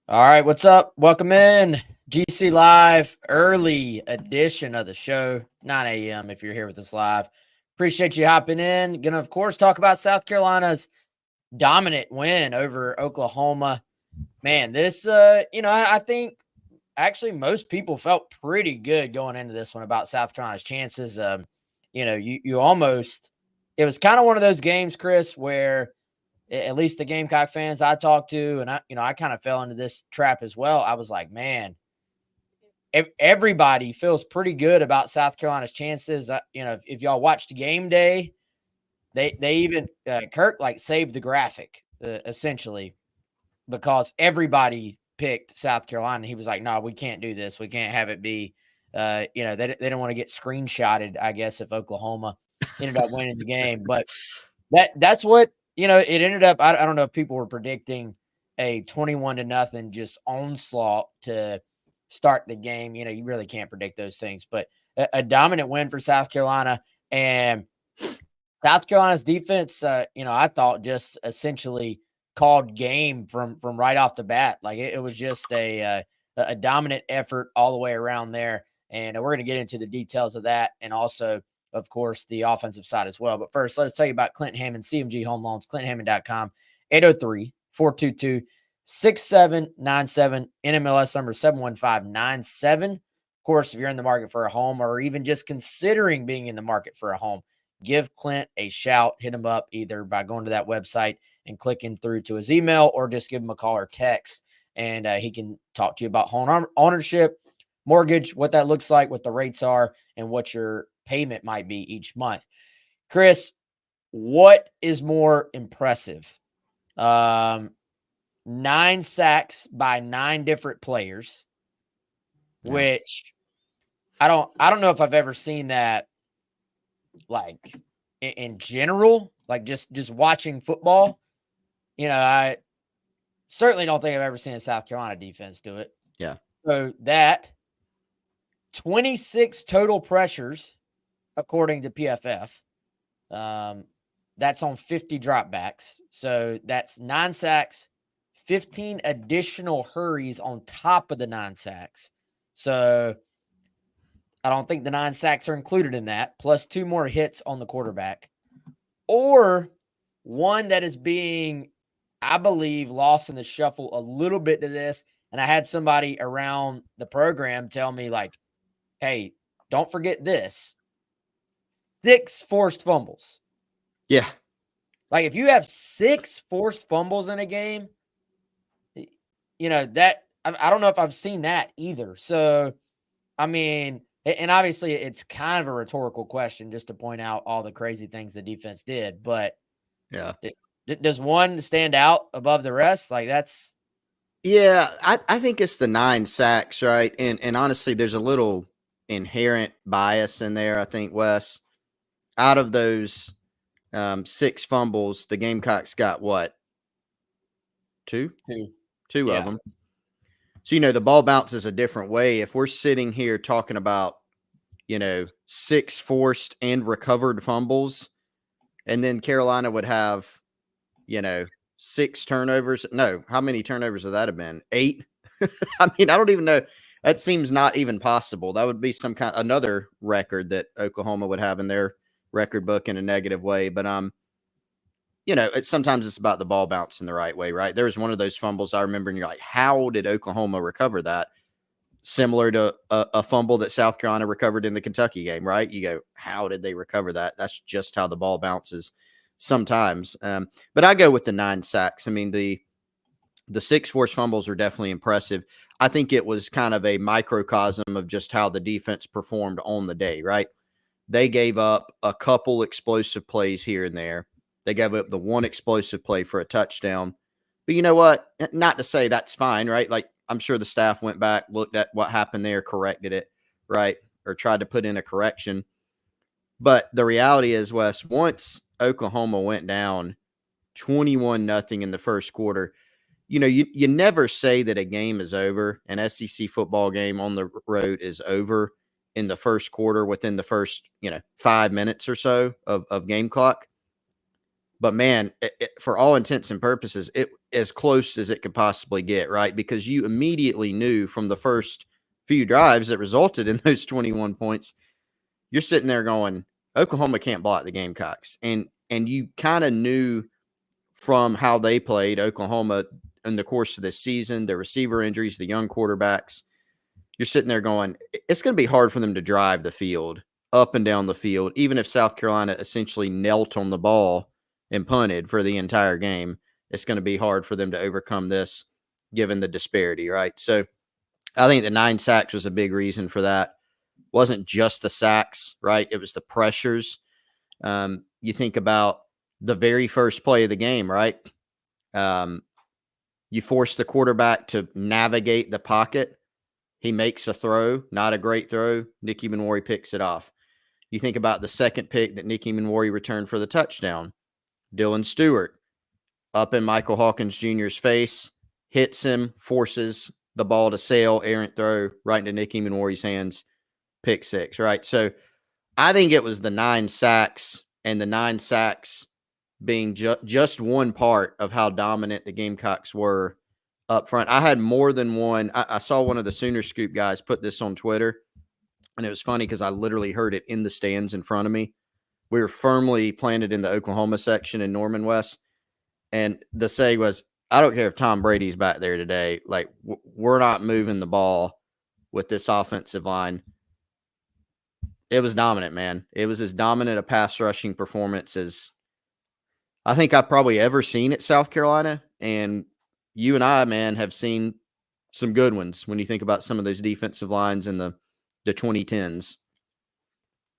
All right, what's up? Welcome in. GC Live, early edition of the show, 9 a.m. if you're here with us live. Appreciate you hopping in. Gonna, of course, talk about South Carolina's dominant win over Oklahoma. Man, this, I think actually most people felt pretty good going into this one about South Carolina's chances. You almost, it was kind of one of those games, Chris, where at least the Gamecock fans I talked to, and I kind of fell into this trap as well. I was like, man, everybody feels pretty good about South Carolina's chances. If y'all watched game day, they even Kirk saved the graphic essentially because everybody picked South Carolina. He was like, no, we can't do this. We can't have it be. They didn't want to get screenshotted, I guess, if Oklahoma ended up winning the game, but that's what. It ended up, I don't know if people were predicting a 21-0 just onslaught to start the game. You really can't predict those things, but a dominant win for South Carolina. And South Carolina's defense, I thought just essentially called game from right off the bat. Like it was just a dominant effort all the way around there. And we're going to get into the details of that and also, of course, the offensive side as well. But first, let us tell you about Clint Hammond, CMG Home Loans, ClintHammond.com, 803-422-6797, NMLS number 71597. Of course, if you're in the market for a home or even just considering being in the market for a home, give Clint a shout. Hit him up either by going to that website and clicking through to his email or just give him a call or text, and he can talk to you about home ownership, mortgage, what that looks like, what the rates are, and what your payment might be each month. Chris, what is more impressive? 9 sacks by 9 different players, which I don't know if I've ever seen that like in general, like just watching football. I certainly don't think I've ever seen a South Carolina defense do it. Yeah. So that 26 total pressures, according to PFF. That's on 50 dropbacks. So that's 9 sacks, 15 additional hurries on top of the 9 sacks. So I don't think the 9 sacks are included in that, plus 2 more hits on the quarterback. Or one that is being, I believe, lost in the shuffle a little bit to this. And I had somebody around the program tell me, like, hey, don't forget this. 6 forced fumbles. Yeah. Like, if you have 6 forced fumbles in a game, that I don't know if I've seen that either. So, I mean, and obviously it's kind of a rhetorical question just to point out all the crazy things the defense did. But yeah, does one stand out above the rest? Like that's. Yeah, I think it's the 9 sacks, right? And honestly, there's a little inherent bias in there, I think, Wes. Out of those 6 fumbles, the Gamecocks got what? 2? 2 Yeah. of them. So, the ball bounces a different way. If we're sitting here talking about, 6 forced and recovered fumbles, and then Carolina would have, 6 turnovers. No, how many turnovers would that have been? 8? I mean, I don't even know. That seems not even possible. That would be another record that Oklahoma would have in their record book in a negative way. But sometimes it's about the ball bouncing the right way, right? There was one of those fumbles I remember, and you're like, how did Oklahoma recover that? Similar to a fumble that South Carolina recovered in the Kentucky game, right? You go, how did they recover that? That's just how the ball bounces sometimes. But I go with the 9 sacks. I mean, the 6 forced fumbles are definitely impressive. I think it was kind of a microcosm of just how the defense performed on the day, right? They gave up a couple explosive plays here and there. They gave up the one explosive play for a touchdown. But you know what? Not to say that's fine, right? Like, I'm sure the staff went back, looked at what happened there, corrected it, right? Or tried to put in a correction. But the reality is, Wes, once Oklahoma went down 21-0 in the first quarter, you never say that a game is over. An SEC football game on the road is over in the first quarter within the first, 5 minutes or so of game clock. But man, for all intents and purposes, as close as it could possibly get, right? Because you immediately knew from the first few drives that resulted in those 21 points, you're sitting there going, Oklahoma can't block the Gamecocks. And you kind of knew from how they played Oklahoma in the course of this season, the receiver injuries, the young quarterbacks. You're sitting there going, it's going to be hard for them to drive the field up and down the field, even if South Carolina essentially knelt on the ball and punted for the entire game. It's going to be hard for them to overcome this given the disparity, right? So I think the 9 sacks was a big reason for that. It wasn't just the sacks, right? It was the pressures. You think about the very first play of the game, right? You force the quarterback to navigate the pocket. He makes a throw, not a great throw. Nicky Manwari picks it off. You think about the second pick that Nicky Manwari returned for the touchdown. Dylan Stewart up in Michael Hawkins Jr.'s face, hits him, forces the ball to sail, errant throw right into Nicky Manwari's hands, pick 6, right? So I think it was the 9 sacks, and the 9 sacks being just one part of how dominant the Gamecocks were up front. I had more than one. I saw one of the Sooner Scoop guys put this on Twitter, and it was funny because I literally heard it in the stands in front of me. We were firmly planted in the Oklahoma section in Norman West, and the say was, I don't care if Tom Brady's back there today. Like, we're not moving the ball with this offensive line. It was dominant, man. It was as dominant a pass rushing performance as I think I've probably ever seen at South Carolina. And you and I, man, have seen some good ones when you think about some of those defensive lines in the 2010s.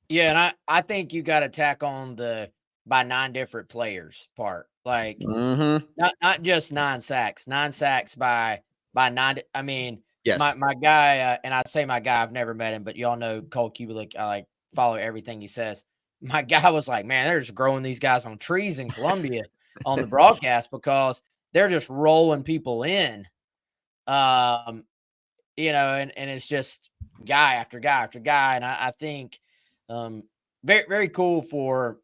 Yeah, and I think you got to tack on the by 9 different players part. Like, not just 9 sacks. 9 sacks by 9. I mean, yes. My guy, and I say my guy, I've never met him, but y'all know Cole Kubelik. I like follow everything he says. My guy was like, man, they're just growing these guys on trees in Columbia on the broadcast because they're just rolling people in. You know, and it's just guy after guy after guy. And I think very, very cool for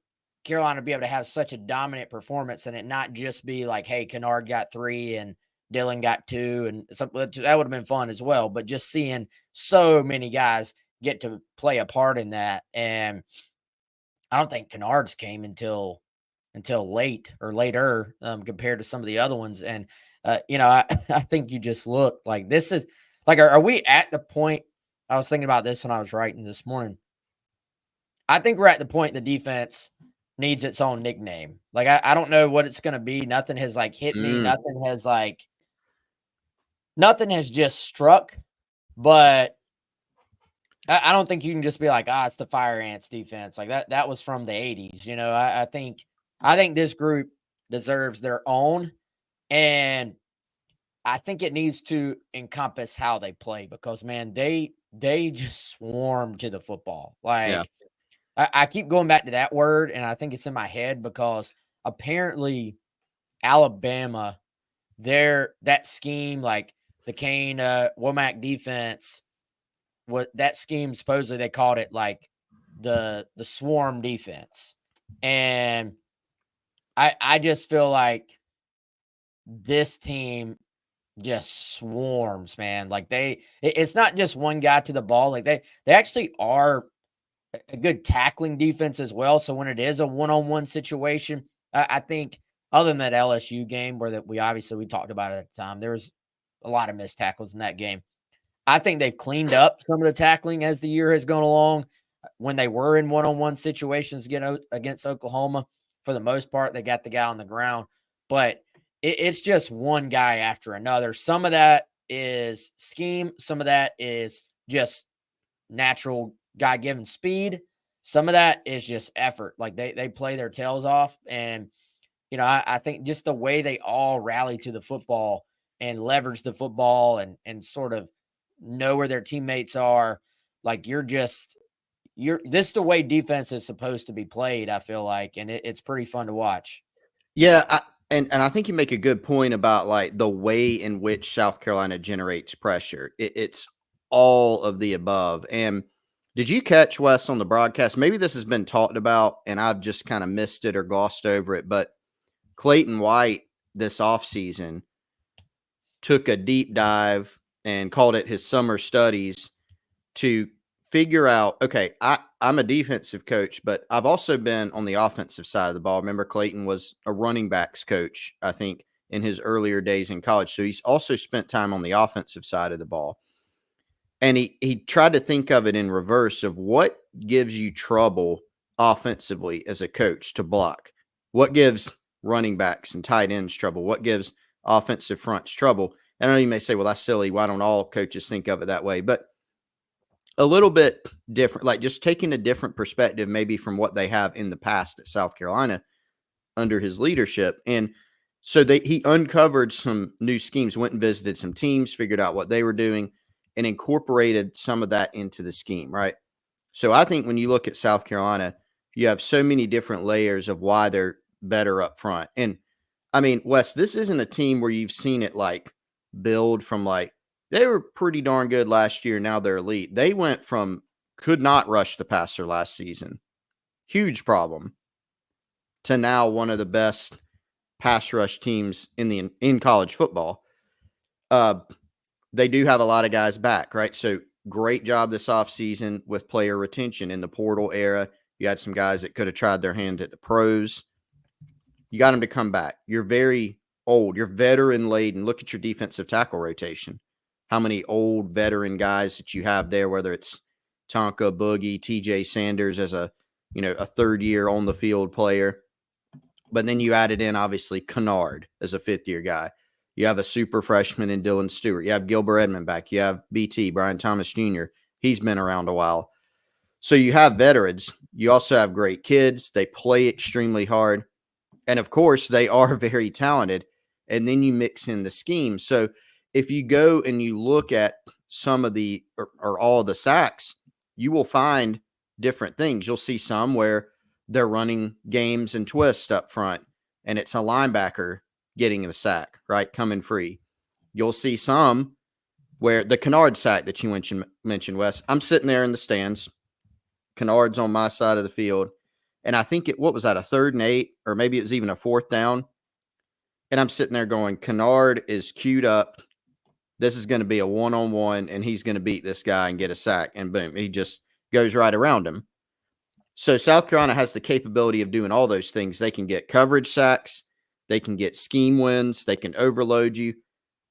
Carolina to be able to have such a dominant performance and it not just be like, hey, Kennard got 3 and Dylan got 2 and something that would have been fun as well. But just seeing so many guys get to play a part in that. And I don't think Kennard's came until late or later compared to some of the other ones. And, you know, I think you just look like this is like, are we at the point? I was thinking about this when I was writing this morning. I think we're at the point the defense needs its own nickname. Like, I don't know what it's going to be. Nothing has like hit me. Nothing has just struck, but I don't think you can just be like, it's the Fire Ants defense. Like that was from the 80s. You know, I think this group deserves their own. And I think it needs to encompass how they play because, man, they just swarm to the football. Like, I keep going back to that word, and I think it's in my head because apparently Alabama, that scheme, like the Kane Womack defense, that scheme, supposedly they called it like the swarm defense. And I just feel like this team just swarms, man. Like it's not just one guy to the ball. Like they actually are a good tackling defense as well. So when it is a one-on-one situation, I think other than that LSU game where we talked about it at the time, there was a lot of missed tackles in that game. I think they've cleaned up some of the tackling as the year has gone along. When they were in one-on-one situations against Oklahoma, for the most part, they got the guy on the ground. But it's just one guy after another. Some of that is scheme. Some of that is just natural God-given speed. Some of that is just effort. Like they play their tails off. And, you know, I think just the way they all rally to the football and leverage the football and sort of know where their teammates are. Like this is the way defense is supposed to be played, I feel like. And it's pretty fun to watch. Yeah. And I think you make a good point about like the way in which South Carolina generates pressure. It's all of the above. And did you catch, Wes, on the broadcast? Maybe this has been talked about and I've just kind of missed it or glossed over it, but Clayton White this offseason took a deep dive and called it his summer studies to figure out, okay, I'm a defensive coach, but I've also been on the offensive side of the ball. Remember, Clayton was a running backs coach, I think, in his earlier days in college. So he's also spent time on the offensive side of the ball. And he tried to think of it in reverse of what gives you trouble offensively as a coach to block. What gives running backs and tight ends trouble? What gives offensive fronts trouble? And I know you may say, well, that's silly. Why don't all coaches think of it that way? But a little bit different, like just taking a different perspective, maybe from what they have in the past at South Carolina under his leadership. And so he uncovered some new schemes, went and visited some teams, figured out what they were doing, and incorporated some of that into the scheme, right? So I think when you look at South Carolina, you have so many different layers of why they're better up front. And I mean, Wes, this isn't a team where you've seen it like build from like, they were pretty darn good last year. Now they're elite. They went from could not rush the passer last season, huge problem, to now one of the best pass rush teams in college football. They do have a lot of guys back, right? So great job this offseason with player retention in the portal era. You had some guys that could have tried their hand at the pros. You got them to come back. You're very old. You're veteran laden. Look at your defensive tackle rotation. How many old veteran guys that you have there, whether it's Tonka, Boogie, TJ Sanders as a third year on the field player. But then you added in, obviously, Kennard as a fifth-year guy. You have a super freshman in Dylan Stewart. You have Gilbert Edmond back. You have BT, Brian Thomas Jr. He's been around a while. So you have veterans. You also have great kids. They play extremely hard. And, of course, they are very talented. And then you mix in the scheme. So if you go and you look at some of the or all of the sacks, you will find different things. You'll see some where they're running games and twists up front, and it's a linebacker getting the sack, right, coming free. You'll see some where the Kennard sack that you mentioned, Wes, I'm sitting there in the stands. Kennard's on my side of the field. And I think what was that, a 3rd and 8, or maybe it was even a 4th down. And I'm sitting there going, Kennard is queued up. This is going to be a one-on-one, and he's going to beat this guy and get a sack. And boom, he just goes right around him. So South Carolina has the capability of doing all those things. They can get coverage sacks. They can get scheme wins. They can overload you.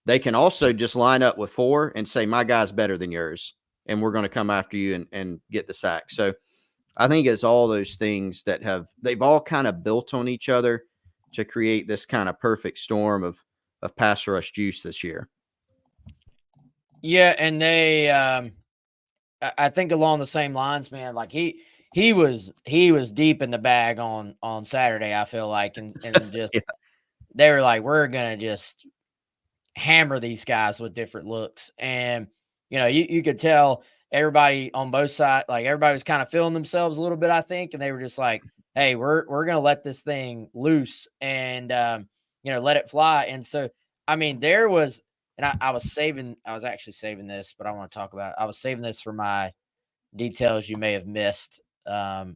They can also just line up with 4 and say, my guy's better than yours, and we're going to come after you and get the sack. So I think it's all those things that they've all kind of built on each other to create this kind of perfect storm of pass rush juice this year. Yeah, and they I think along the same lines, man, like he was deep in the bag on Saturday, I feel like, and just Yeah. They were like, we're gonna just hammer these guys with different looks. And you could tell everybody on both sides, like everybody was kind of feeling themselves a little bit, I think, and they were just like, hey, we're gonna let this thing loose and let it fly. And so I mean, there was, and I was actually saving this, but I want to talk about it. I was saving this for my details you may have missed. I'll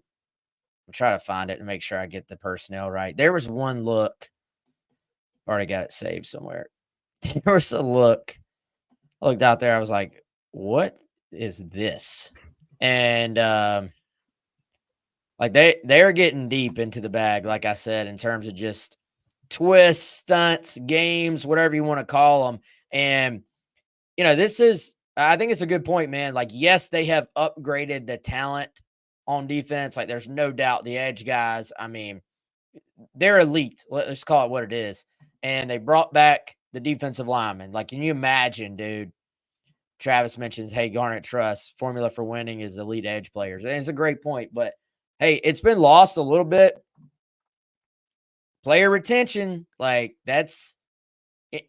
try to find it and make sure I get the personnel right. There was one look. Already got it saved somewhere. There was a look. I looked out there. I was like, what is this? And like they're getting deep into the bag, like I said, in terms of just twists, stunts, games, whatever you want to call them. And I think it's a good point, man. Like, yes, they have upgraded the talent on defense. Like, there's no doubt the edge guys, I mean, they're elite. Let's call it what it is. And they brought back the defensive lineman. Like, can you imagine, dude? Travis mentions, hey, Garnet Trust, formula for winning is elite edge players. And it's a great point. But, hey, it's been lost a little bit. Player retention, like, that's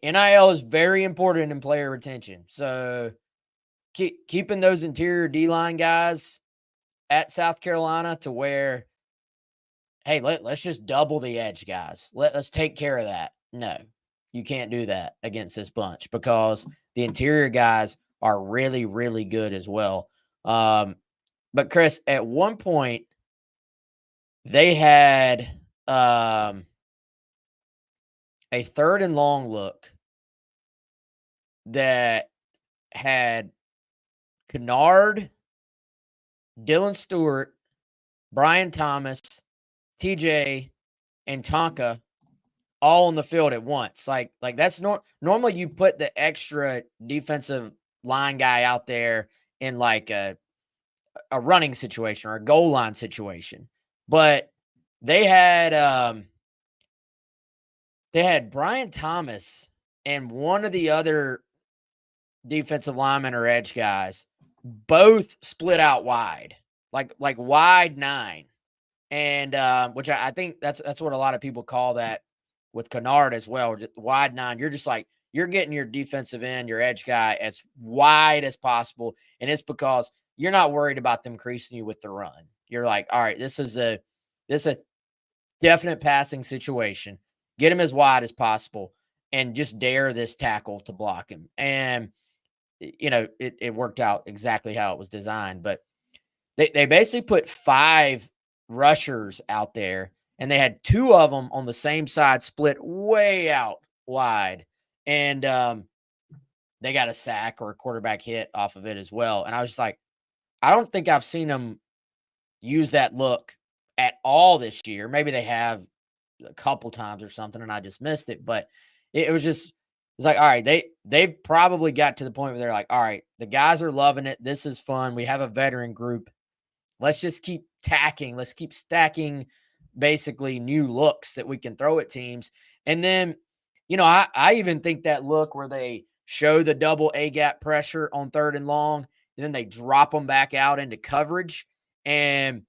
NIL is very important in player retention. So, keeping those interior D-line guys at South Carolina to where, hey, let's just double the edge guys. Let's take care of that. No, you can't do that against this bunch because the interior guys are really, really good as well. But Chris, at one point, they had a 3rd and long look that had Kennard, Dylan Stewart, Brian Thomas, TJ, and Tonka all on the field at once. Like that's normally you put the extra defensive line guy out there in like a running situation or a goal line situation. But they had Brian Thomas and one of the other defensive linemen or edge guys both split out wide, like wide 9. And which I think that's what a lot of people call that with Kennard as well. Wide 9. You're just like, you're getting your defensive end, your edge guy as wide as possible. And it's because you're not worried about them creasing you with the run. You're like, all right, this is a definite passing situation. Get him as wide as possible and just dare this tackle to block him. And, it worked out exactly how it was designed. But they basically put 5 rushers out there, and they had 2 of them on the same side, split way out wide. And they got a sack or a quarterback hit off of it as well. And I was just like, I don't think I've seen them use that look at all this year. Maybe they have a couple times or something, and I just missed it. But it was just, it's like, all right, they've probably got to the point where they're like, all right, the guys are loving it. This is fun. We have a veteran group. Let's just keep tacking. Let's keep stacking basically new looks that we can throw at teams. And then, I even think that look where they show the double A-gap pressure on 3rd and long, and then they drop them back out into coverage. And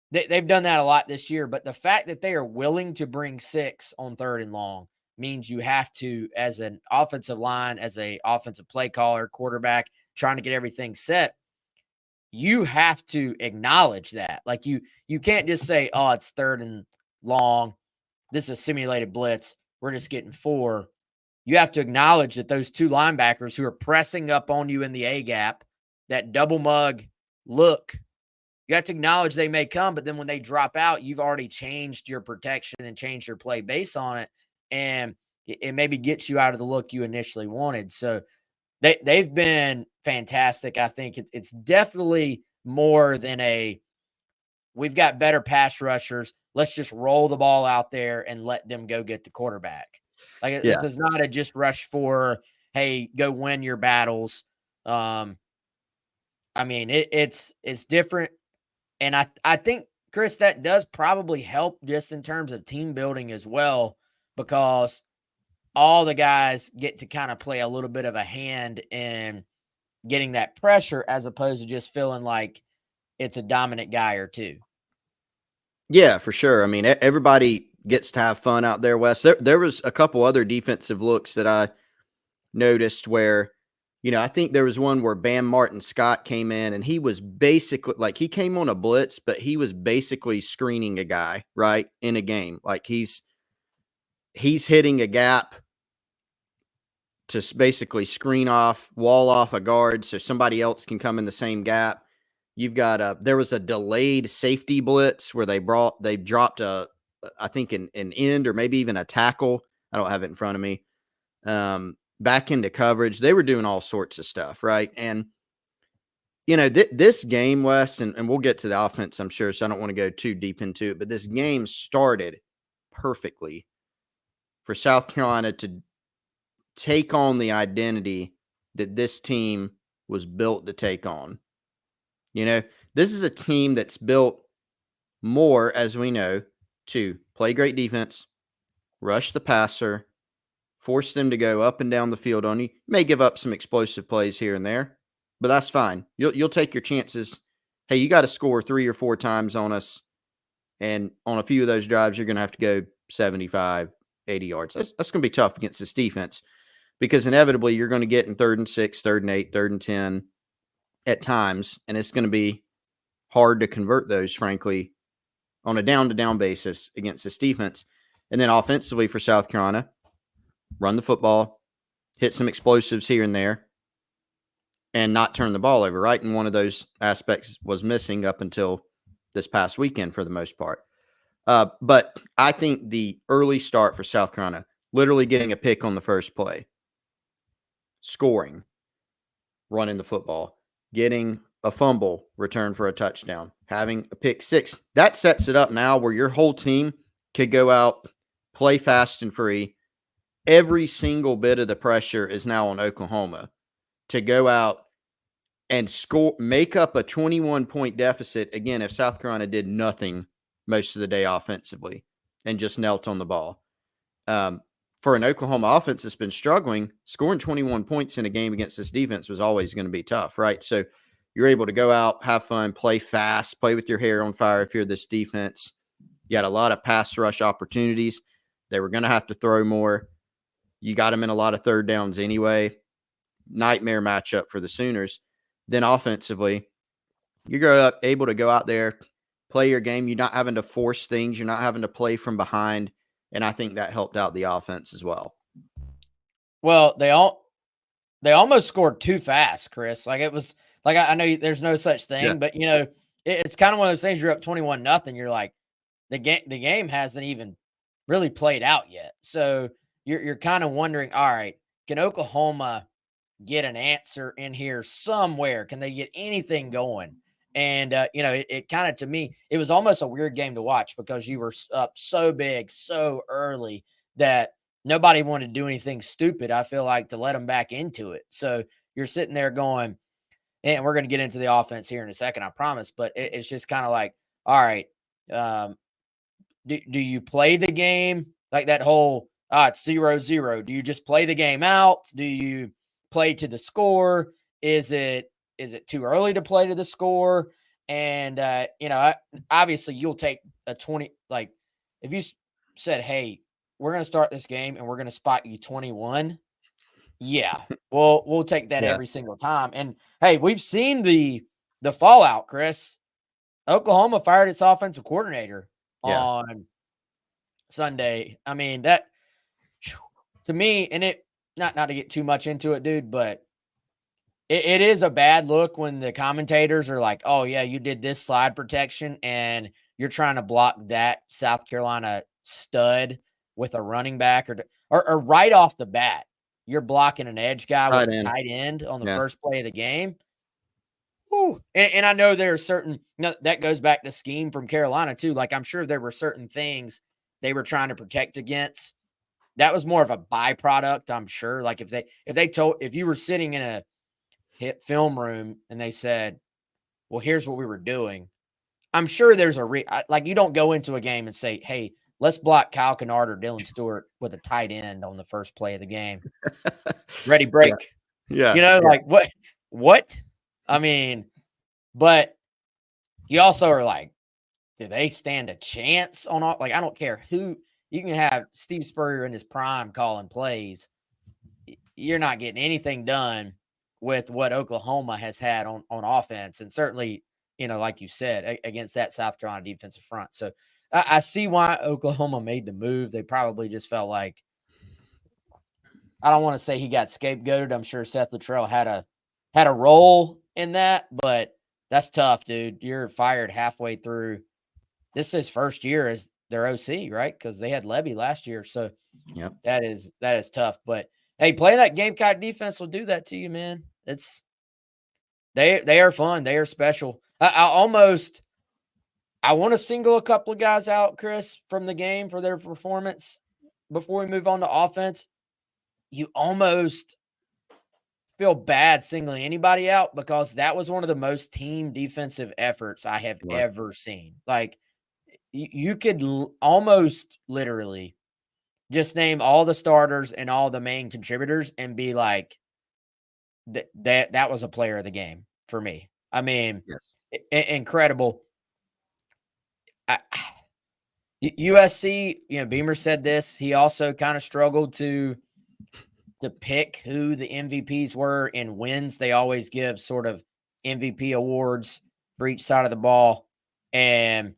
they've done that a lot this year. But the fact that they are willing to bring 6 on 3rd and long means you have to, as an offensive line, as a offensive play caller, quarterback, trying to get everything set, you have to acknowledge that. Like you can't just say, oh, it's 3rd and long. This is a simulated blitz. We're just getting 4. You have to acknowledge that those 2 linebackers who are pressing up on you in the A gap, that double mug look, you have to acknowledge they may come, but then when they drop out, you've already changed your protection and changed your play based on it. And it maybe gets you out of the look you initially wanted. So they've been fantastic. I think it's definitely more than we've got better pass rushers. Let's just roll the ball out there and let them go get the quarterback. Like, this is not a just rush for, hey, go win your battles. I mean, it's different. And I think, Chris, that does probably help just in terms of team building as well, because all the guys get to kind of play a little bit of a hand in getting that pressure as opposed to just feeling like it's a dominant guy or 2. Yeah, for sure. I mean, everybody gets to have fun out there, Wes. There was a couple other defensive looks that I noticed where, I think there was one where Bam Martin Scott came in and he was basically like, he came on a blitz, but he was basically screening a guy, right, in a game. Like he's hitting a gap to basically wall off a guard so somebody else can come in the same gap. You've got there was a delayed safety blitz where they dropped I think an end or maybe even a tackle. I don't have it in front of me. Back into coverage. They were doing all sorts of stuff, right? And, this game, Wes, and we'll get to the offense, I'm sure, so I don't want to go too deep into it, but this game started perfectly for South Carolina to take on the identity that this team was built to take on. This is a team that's built more, as we know, to play great defense, rush the passer, force them to go up and down the field on you. May give up some explosive plays here and there, but that's fine. You'll take your chances. Hey, you got to score 3 or 4 times on us, and on a few of those drives, you're going to have to go 75, 80 yards. That's going to be tough against this defense because inevitably you're going to get in 3rd and 6, 3rd and 8, 3rd and 10 at times, and it's going to be hard to convert those, frankly, on a down-to-down basis against this defense. And then offensively for South Carolina, run the football, hit some explosives here and there, and not turn the ball over, right? And one of those aspects was missing up until this past weekend for the most part. But I think the early start for South Carolina, literally getting a pick on the first play, scoring, running the football, getting a fumble return for a touchdown, having a pick six. That sets it up now where your whole team could go out, play fast and free. Every single bit of the pressure is now on Oklahoma to go out and score, make up a 21-point deficit. Again, if South Carolina did nothing most of the day offensively and just knelt on the ball. For an Oklahoma offense that's been struggling, scoring 21 points in a game against this defense was always going to be tough, right? So you're able to go out, have fun, play fast, play with your hair on fire if you're this defense. You had a lot of pass rush opportunities. They were going to have to throw more. You got them in a lot of third downs anyway. Nightmare matchup for the Sooners. Then offensively, you're able to go out there, play your game. You're not having to force things. You're not having to play from behind. And I think that helped out the offense as well. Well, they almost scored too fast, Chris. Like it was like, I know there's no such thing, but it's kind of one of those things. You're up 21-0. You're like, the game hasn't even really played out yet. So you're kind of wondering, all right, can Oklahoma get an answer in here somewhere? Can they get anything going? And, it kind of, to me, it was almost a weird game to watch because you were up so big, so early that nobody wanted to do anything stupid, I feel like, to let them back into it. So you're sitting there going, and we're going to get into the offense here in a second, I promise. But it's just kind of like, all right, do you play the game like that whole, it's 0-0? Do you just play the game out? Do you play to the score? Is it too early to play to the score? And, obviously you'll take a 20, like if you said, hey, we're going to start this game and we're going to spot you 21. Yeah, we'll take that every single time. And hey, we've seen the fallout, Chris. Oklahoma fired its offensive coordinator on Sunday. I mean, that to me, and it not to get too much into it, dude, but it is a bad look when the commentators are like, oh yeah, you did this slide protection and you're trying to block that South Carolina stud with a running back or right off the bat, you're blocking an edge guy with a tight end on the first play of the game. Whew. And I know there are certain, that goes back to scheme from Carolina too. Like I'm sure there were certain things they were trying to protect against. That was more of a byproduct, I'm sure. Like if you were sitting in a hit film room and they said, well, here's what we were doing, I'm sure there's like you don't go into a game and say, hey, let's block Kyle Kennard or Dylan Stewart with a tight end on the first play of the game. Ready, break. Like what? I mean, but you also are like, do they stand a chance on all? Like, I don't care who. You can have Steve Spurrier in his prime calling plays. You're not getting anything done with what Oklahoma has had on offense. And certainly, like you said, against that South Carolina defensive front. So I see why Oklahoma made the move. They probably just felt like, I don't want to say he got scapegoated. I'm sure Seth Luttrell had a role in that, but that's tough, dude. You're fired halfway through. This is his first year as their OC, right? Because they had Levy last year. So that is tough. But hey, playing that Gamecock defense will do that to you, man. They are fun. They are special. I want to single a couple of guys out, Chris, from the game for their performance before we move on to offense. You almost feel bad singling anybody out because that was one of the most team defensive efforts I have ever seen. Like you could almost literally just name all the starters and all the main contributors and be like, that was a player of the game for me. I mean, incredible. USC, Beamer said this. He also kind of struggled to pick who the MVPs were in wins. They always give sort of MVP awards for each side of the ball. And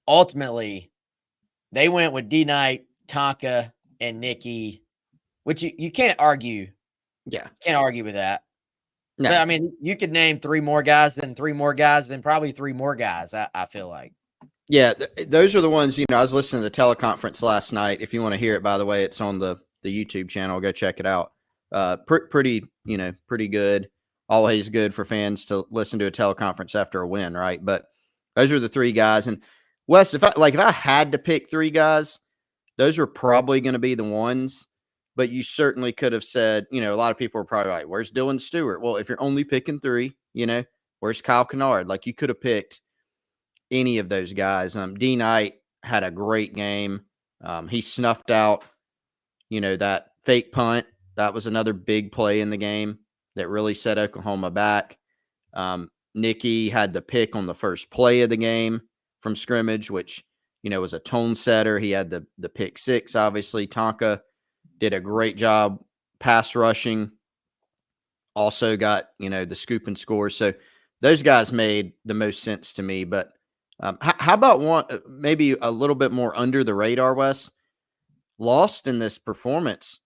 ultimately, they went with D-Knight, Tonka, and Nikki, which you can't argue. Yeah. Can't argue with that. No. But, I mean, you could name three more guys, then probably three more guys, I feel like. Yeah, those are the ones, I was listening to the teleconference last night. If you want to hear it, by the way, it's on the YouTube channel. Go check it out. Pretty good. Always good for fans to listen to a teleconference after a win, right? But those are the three guys. And Wes, if I had to pick three guys, those are probably going to be the ones. But you certainly could have said, a lot of people are probably like, "Where's Dylan Stewart?" Well, if you're only picking three, where's Kyle Kennard? Like, you could have picked any of those guys. D Knight had a great game. He snuffed out, that fake punt. That was another big play in the game that really set Oklahoma back. Nicky had the pick on the first play of the game from scrimmage, which, was a tone setter. He had the pick six, obviously. Tonka did a great job pass rushing. Also got, the scoop and score. So those guys made the most sense to me. But how about one, maybe a little bit more under the radar, Wes? Lost in this performance.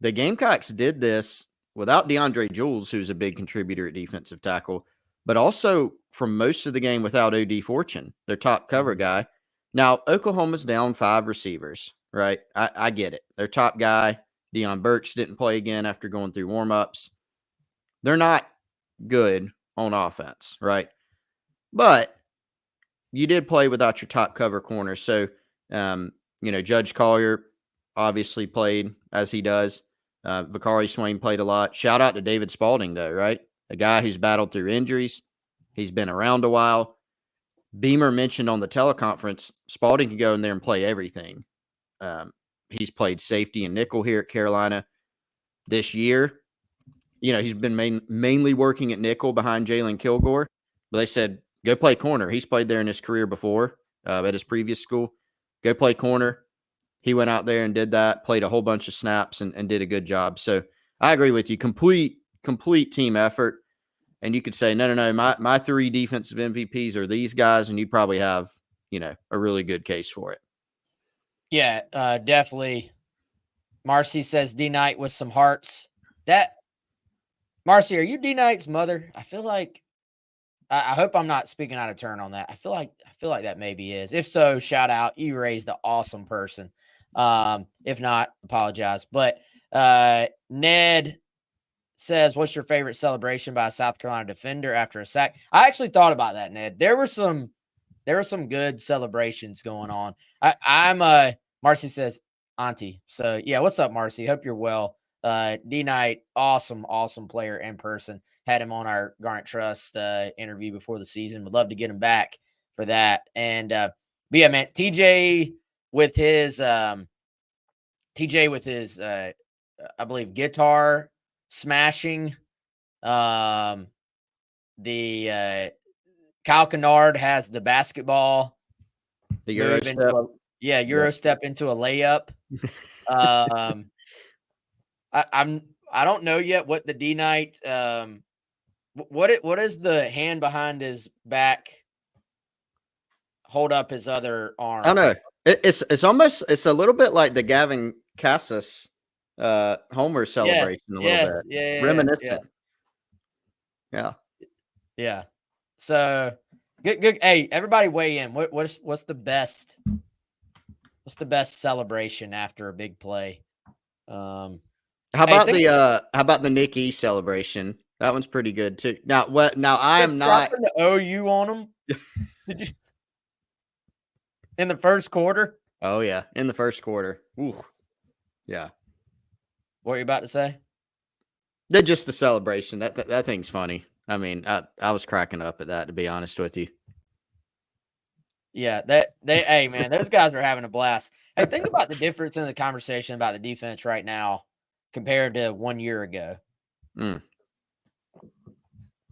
The Gamecocks did this without DeAndre Jules, who's a big contributor at defensive tackle, but also from most of the game without O.D. Fortune, their top cover guy. Now, Oklahoma's down 5 receivers, right? I get it. Their top guy, Deion Burks, didn't play again after going through warmups. They're not good on offense, right? But you did play without your top cover corner. So, Judge Collier obviously played as he does. Vicari Swain played a lot. Shout out to David Spalding, though, right? A guy who's battled through injuries. He's been around a while. Beamer mentioned on the teleconference, Spalding can go in there and play everything. He's played safety and nickel here at Carolina this year. He's been mainly working at nickel behind Jalen Kilgore. But they said, go play corner. He's played there in his career before at his previous school. Go play corner. He went out there and did that, played a whole bunch of snaps and did a good job. So I agree with you. Complete team effort. And you could say, no, my 3 defensive MVPs are these guys, and you'd probably have, a really good case for it. Yeah, definitely. Marcy says D Knight with some hearts. Marcy, are you D Knight's mother? I feel like I hope I'm not speaking out of turn on that. I feel like that maybe is. If so, shout out. You raised an awesome person. If not, apologize. But Ned says, "What's your favorite celebration by a South Carolina defender after a sack?" I actually thought about that, Ned. There were some good celebrations going on. Marcy says, "Auntie." So yeah, what's up, Marcy? Hope you're well. D Knight, awesome player in person. Had him on our Garnet Trust interview before the season. Would love to get him back for that. And but yeah, man, TJ with his I believe guitar smashing. The Kyle Kennard has the basketball. The Euro step. Euro step into a layup. I don't know yet what the D Knight what is the hand behind his back hold up his other arm? I don't know. It's a little bit like the Gavin Cassis Homer celebration a little bit. Yeah, reminiscent. Yeah. So good. Hey, everybody weigh in. What's the best celebration after a big play? How about the Nick E celebration? That one's pretty good too. Now I am not the OU on them. Did you in the first quarter? Oh yeah, in the first quarter. Ooh. Yeah. What are you about to say? They're just the celebration. That thing's funny. I mean, I was cracking up at that, to be honest with you. Yeah, hey man, those guys are having a blast. Hey, think about the difference in the conversation about the defense right now compared to 1 year ago.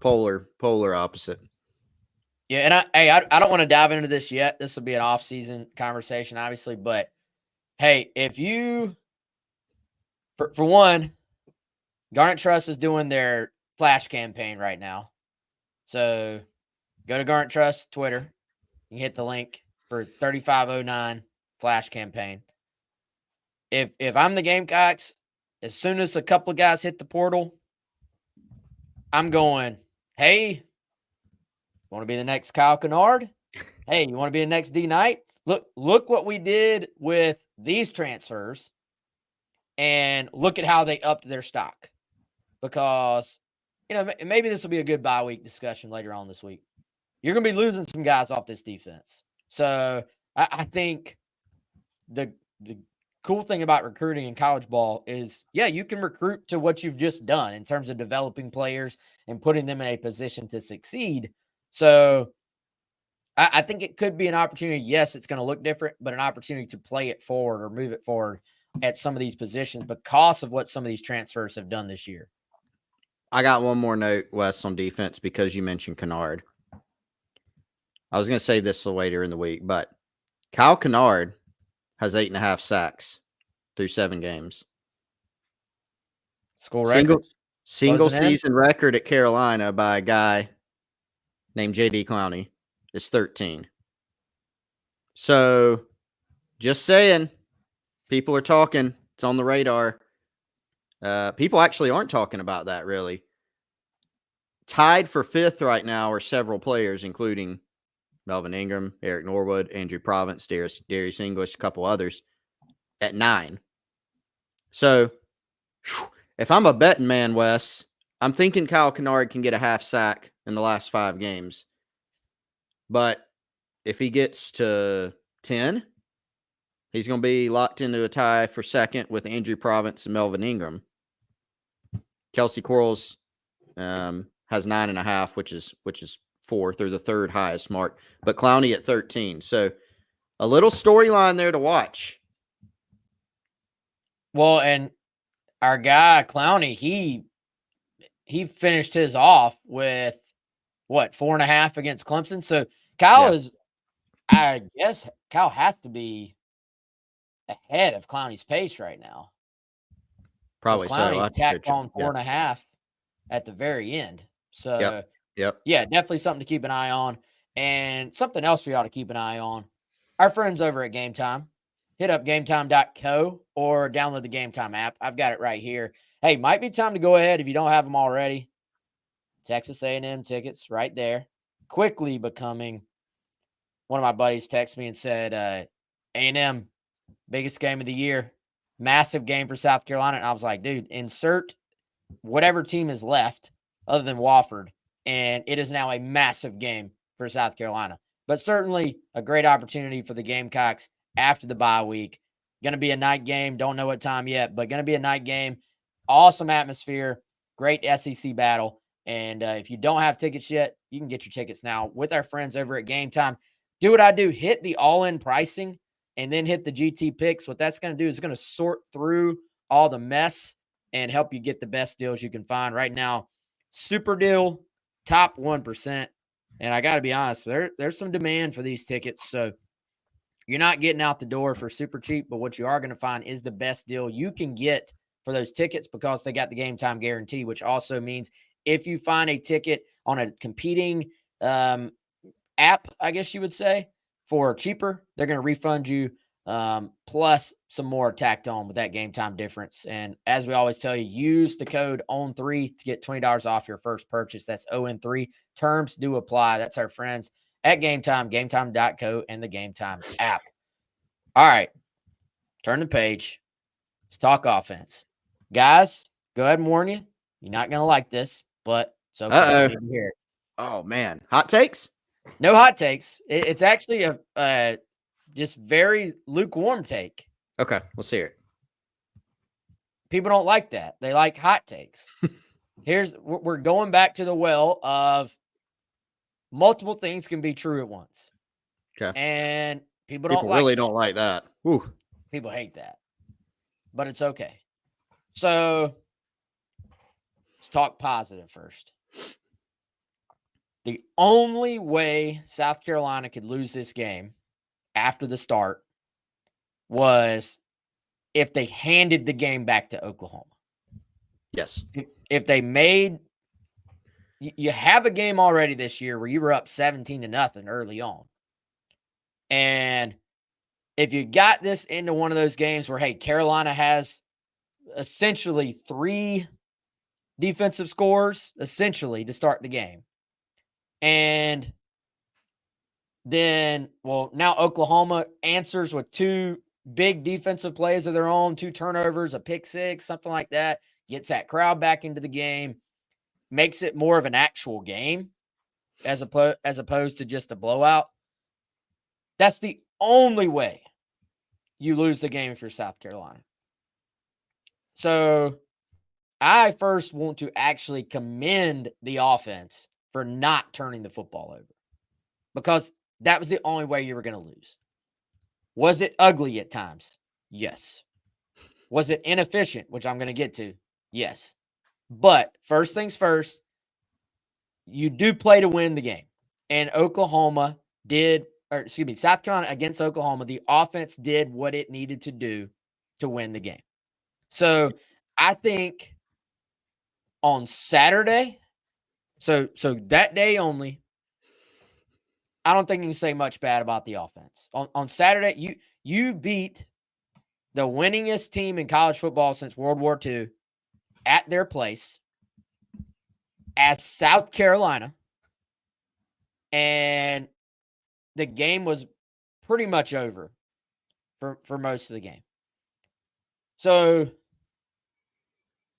Polar opposite. Yeah, and I don't want to dive into this yet. This will be an off-season conversation, obviously. But hey, if you, for one, Garnet Trust is doing their flash campaign right now. So go to Garnet Trust Twitter. You can hit the link for 3509 flash campaign. If I'm the Gamecocks, as soon as a couple of guys hit the portal, I'm going, hey, want to be the next Kyle Kennard? hey, you want to be a next D Knight? Look what we did with these transfers, and look at how they upped their stock. Because, maybe this will be a good bye week discussion later on this week. You're going to be losing some guys off this defense. So I think the cool thing about recruiting in college ball is, you can recruit to what you've just done in terms of developing players and putting them in a position to succeed. So I think it could be an opportunity. Yes, it's going to look different, but an opportunity to play it forward or move it forward at some of these positions because of what some of these transfers have done this year. I got one more note, Wes, on defense because you mentioned Kennard. I was going to say this later in the week, but Kyle Kennard has 8.5 sacks through 7 games. School record. Single season record at Carolina by a guy named J.D. Clowney is 13. So, just saying, people are talking. It's on the radar. People actually aren't talking about that, really. Tied for 5th right now are several players, including Melvin Ingram, Eric Norwood, Andrew Province, Darius English, a couple others, at 9. So, if I'm a betting man, Wes, I'm thinking Kyle Kennard can get a half sack in the last 5 games. But if he gets to 10, he's going to be locked into a tie for 2nd with Andrew Province and Melvin Ingram. Kelsey Quarles has 9.5, which is 4th or the 3rd highest mark, but Clowney at 13. So a little storyline there to watch. Well, and our guy Clowney, he finished his off with 4.5 against Clemson. So Kyle is, I guess Kyle has to be ahead of Clowney's pace right now. Probably Clowney so. tacked on 4.5 at the very end. So, yeah, definitely something to keep an eye on. And something else we ought to keep an eye on. Our friends over at Game Time. Hit up gametime.co or download the Game Time app. I've got it right here. Hey, might be time to go ahead if you don't have them already. Texas A&M tickets right there. Quickly becoming, one of my buddies texted me and said, A&M, biggest game of the year. Massive game for South Carolina. And I was like, dude, insert whatever team is left other than Wofford, and it is now a massive game for South Carolina. But certainly a great opportunity for the Gamecocks after the bye week. Going to be a night game. Don't know what time yet, but going to be a night game. Awesome atmosphere. Great SEC battle. And if you don't have tickets yet, you can get your tickets now with our friends over at Game Time. Do what I do. Hit the all-in pricing and then hit the GT picks. What that's going to do is going to sort through all the mess and help you get the best deals you can find right now. Super deal, top 1%. And I got to be honest, there's some demand for these tickets. So you're not getting out the door for super cheap, but what you are going to find is the best deal you can get for those tickets because they got the Game Time guarantee, which also means if you find a ticket on a competing app, I guess you would say, for cheaper, they're going to refund you plus some more tacked on with that Game Time difference. And as we always tell you, use the code OWN3 to get $20 off your first purchase. That's OWN3. Terms do apply. That's our friends at Game Time, gametime.co, and the Game Time app. All right. Turn the page. Let's talk offense. Guys, go ahead and warn you. You're not going to like this, but it's okay. You need to hear it. Oh, man. Hot takes? No hot takes. It's actually a just very lukewarm take. Okay, let's hear it. People don't like that. They like hot takes. We're going back to the well of multiple things can be true at once. Okay. And people really don't like that. Whew. People hate that. But it's okay. So let's talk positive first. The only way South Carolina could lose this game after the start was if they handed the game back to Oklahoma. Yes. If they made – you have a game already this year where you were up 17-0 early on. And if you got this into one of those games where, hey, Carolina has essentially 3 defensive scores, essentially, to start the game. And Then, well, now Oklahoma answers with 2 big defensive plays of their own, 2 turnovers, a pick six, something like that, gets that crowd back into the game, makes it more of an actual game as opposed to just a blowout. That's the only way you lose the game if you're South Carolina. So I first want to actually commend the offense for not turning the football over, because that was the only way you were going to lose. Was it ugly at times? Yes. Was it inefficient, which I'm going to get to? Yes. But first things first, you do play to win the game. And South Carolina against Oklahoma, the offense did what it needed to do to win the game. So I think on Saturday, so that day only, I don't think you can say much bad about the offense. On Saturday, you beat the winningest team in college football since World War II at their place as South Carolina, and the game was pretty much over for most of the game. So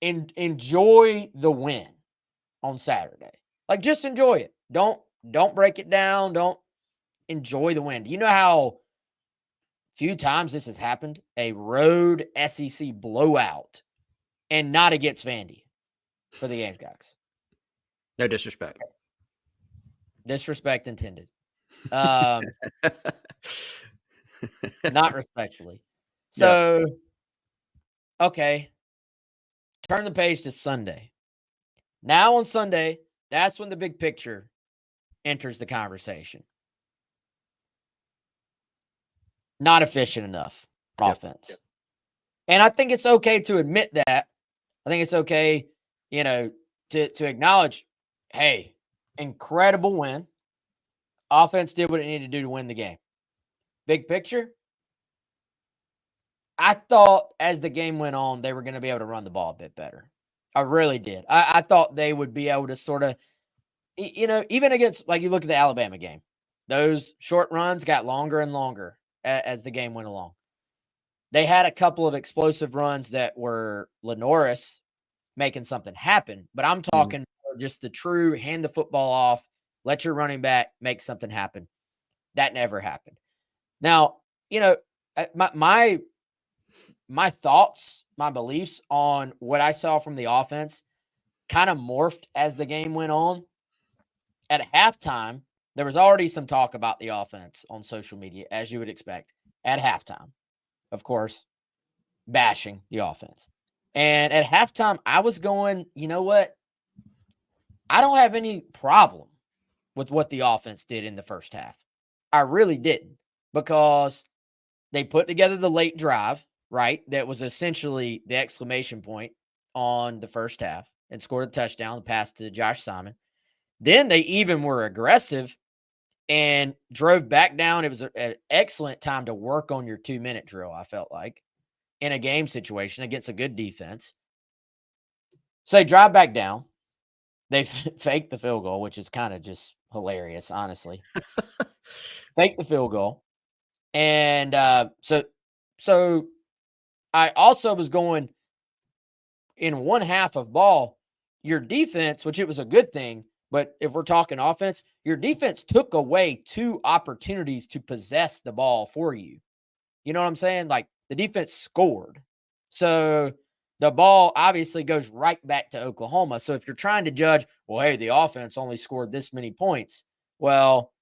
enjoy the win on Saturday. Like, just enjoy it. Don't break it down. Don't enjoy the win. Do you know how few times this has happened? A road SEC blowout, and not against Vandy for the Gamecocks. No disrespect. Disrespect intended. Not respectfully. So, okay. Turn the page to Sunday. Now on Sunday, that's when the big picture enters the conversation. Not efficient enough offense. Yep. And I think it's okay to admit that. I think it's okay, to acknowledge, hey, incredible win. Offense did what it needed to do to win the game. Big picture, I thought as the game went on, they were going to be able to run the ball a bit better. I really did. I thought they would be able to sort of, even against, like, you look at the Alabama game, those short runs got longer and longer as the game went along. They had a couple of explosive runs that were Lenoris making something happen, but I'm talking just the true hand the football off, let your running back make something happen. That never happened. Now, my thoughts, my beliefs on what I saw from the offense kind of morphed as the game went on. At halftime, there was already some talk about the offense on social media, as you would expect. At halftime, of course, bashing the offense. And at halftime, I was going, you know what? I don't have any problem with what the offense did in the first half. I really didn't, because they put together the late drive, right? That was essentially the exclamation point on the first half, and scored a touchdown, the pass to Josh Simon. Then they even were aggressive and drove back down. It was an excellent time to work on your 2-minute drill, I felt like, in a game situation against a good defense. So they drive back down. They fake the field goal, which is kind of just hilarious, honestly. Fake the field goal. And so I also was going, in one half of ball, your defense, which it was a good thing, but if we're talking offense, your defense took away 2 opportunities to possess the ball for you. You know what I'm saying? Like, the defense scored. So the ball obviously goes right back to Oklahoma. So if you're trying to judge, well, hey, the offense only scored this many points. Well,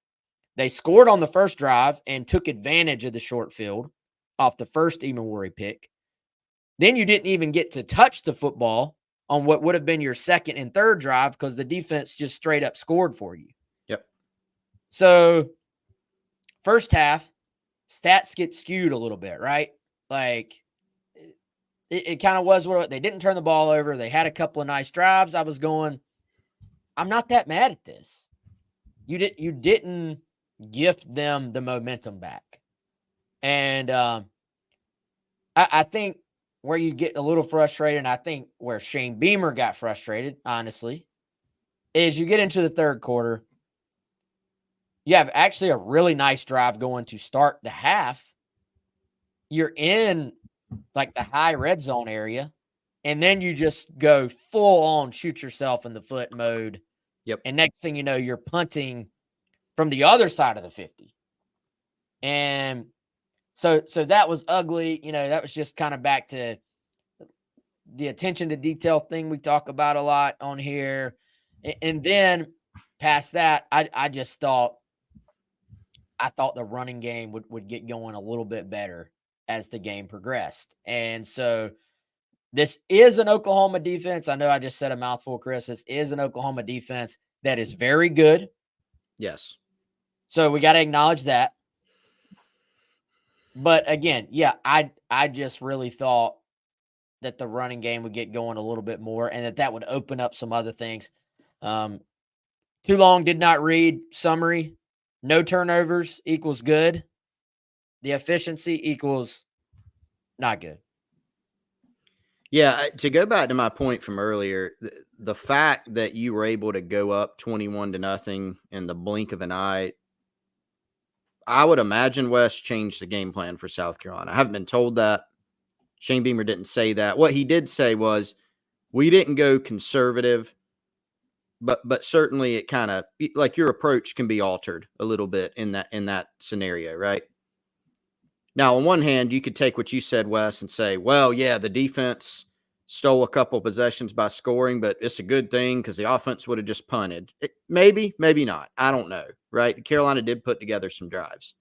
they scored on the first drive and took advantage of the short field off the first Emawari pick. Then you didn't even get to touch the football on what would have been your second and third drive, because the defense just straight up scored for you. Yep. So first half, stats get skewed a little bit, right? Like, it kind of was what they didn't turn the ball over. They had a couple of nice drives. I was going, I'm not that mad at this. You didn't gift them the momentum back. And I think where you get a little frustrated, and I think where Shane Beamer got frustrated, honestly, is you get into the third quarter. you have actually a really nice drive going to start the half. You're in like the high red zone area, and then you just go full on shoot yourself in the foot mode. Yep. And next thing you know, you're punting from the other side of the 50. And so that was ugly. That was just kind of back to the attention to detail thing we talk about a lot on here. And then past that, I thought the running game would get going a little bit better as the game progressed. And so this is an Oklahoma defense. I know I just said a mouthful, Chris. This is an Oklahoma defense that is very good. Yes. So we got to acknowledge that. But again, yeah, I just really thought that the running game would get going a little bit more and that would open up some other things. Too long did not read summary. No turnovers equals good. The efficiency equals not good. Yeah, to go back to my point from earlier, the fact that you were able to go up 21-0 in the blink of an eye, I would imagine West changed the game plan for South Carolina. I haven't been told that. Shane Beamer didn't say that. What he did say was, we didn't go conservative, but certainly it kind of, like, your approach can be altered a little bit in that scenario, right? Now, on one hand, you could take what you said, Wes, and say, well, yeah, the defense stole a couple possessions by scoring, but it's a good thing because the offense would have just punted. Maybe not. I don't know, right? Carolina did put together some drives.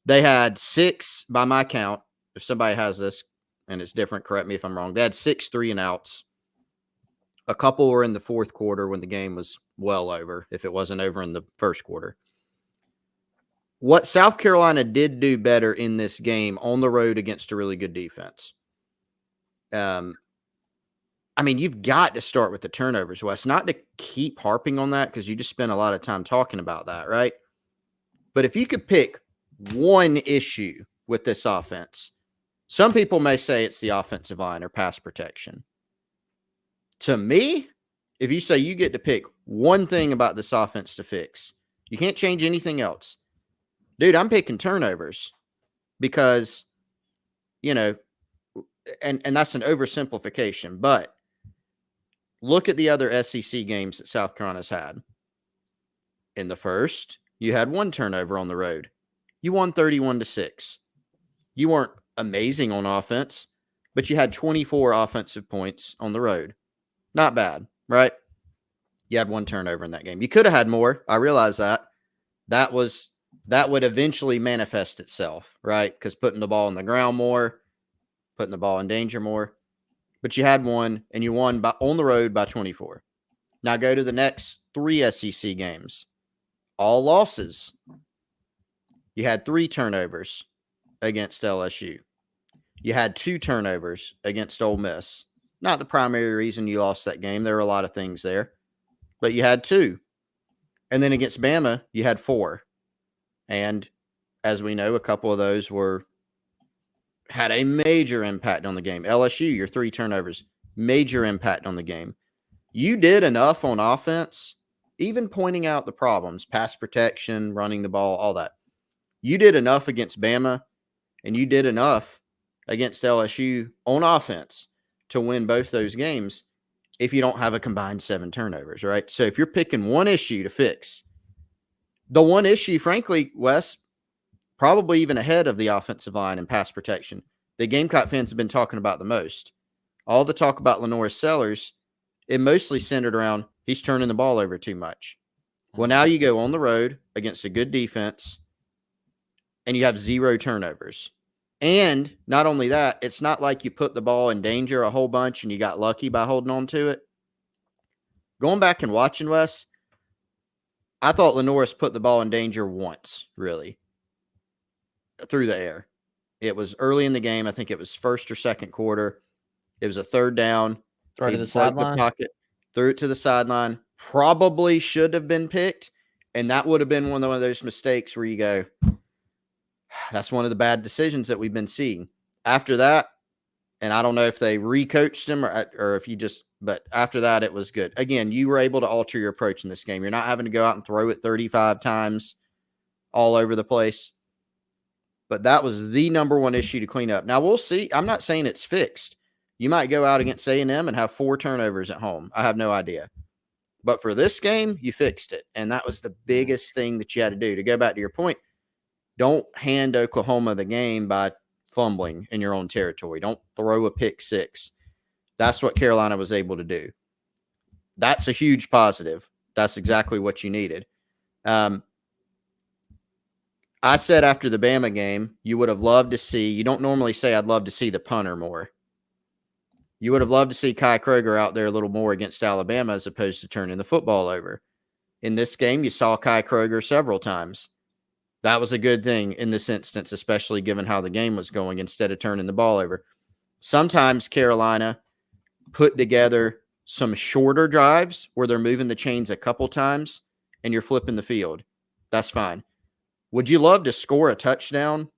They had 6, by my count, if somebody has this and it's different, correct me if I'm wrong. They had 6 3-and-outs. A couple were in the fourth quarter when the game was well over, if it wasn't over in the first quarter. What South Carolina did do better in this game on the road against a really good defense. I mean, you've got to start with the turnovers, Wes. Not to keep harping on that because you just spent a lot of time talking about that, right? But if you could pick one issue with this offense, some people may say it's the offensive line or pass protection. To me, if you say you get to pick one thing about this offense to fix, you can't change anything else. Dude, I'm picking turnovers because, and that's an oversimplification, but look at the other SEC games that South Carolina's had. In the first, you had 1 turnover on the road. You won 31-6. You weren't amazing on offense, but you had 24 offensive points on the road. Not bad, right? You had 1 turnover in that game. You could have had more. I realize that. That would eventually manifest itself, right? Because putting the ball on the ground more, putting the ball in danger more. But you had 1, and you won on the road by 24. Now go to the next 3 SEC games. All losses. You had 3 turnovers against LSU. You had 2 turnovers against Ole Miss. Not the primary reason you lost that game. There were a lot of things there. But you had 2. And then against Bama, you had 4. And as we know, a couple of those had a major impact on the game. LSU, your 3 turnovers, major impact on the game. You did enough on offense, even pointing out the problems, pass protection, running the ball, all that. You did enough against Bama, and you did enough against LSU on offense to win both those games if you don't have a combined 7 turnovers, right? So if you're picking one issue to fix, the one issue, frankly, Wes, probably even ahead of the offensive line and pass protection, the Gamecock fans have been talking about the most. All the talk about Lenore Sellers, it mostly centered around he's turning the ball over too much. Well, now you go on the road against a good defense, and you have 0 turnovers. And not only that, it's not like you put the ball in danger a whole bunch and you got lucky by holding on to it. Going back and watching, Wes, I thought Lenore's put the ball in danger once, really, through the air. It was early in the game. I think it was first or second quarter. It was a 3rd down. Throw to the sideline. Pocket, threw it to the sideline. Probably should have been picked. And that would have been one of those mistakes where you go, that's one of the bad decisions that we've been seeing. After that, and I don't know if they recoached him or if you just But after that, it was good. Again, you were able to alter your approach in this game. You're not having to go out and throw it 35 times all over the place. But that was the number one issue to clean up. Now, we'll see. I'm not saying it's fixed. You might go out against A&M and have 4 turnovers at home. I have no idea. But for this game, you fixed it. And that was the biggest thing that you had to do. To go back to your point, don't hand Oklahoma the game by fumbling in your own territory. Don't throw a pick six. That's what Carolina was able to do. That's a huge positive. That's exactly what you needed. I said after the Bama game, you would have loved to see, you don't normally say I'd love to see the punter more. You would have loved to see Kai Kroger out there a little more against Alabama as opposed to turning the football over. In this game, you saw Kai Kroger several times. That was a good thing in this instance, especially given how the game was going instead of turning the ball over. Sometimes Carolina put together some shorter drives where they're moving the chains a couple times and you're flipping the field. That's fine. Would you love to score a touchdown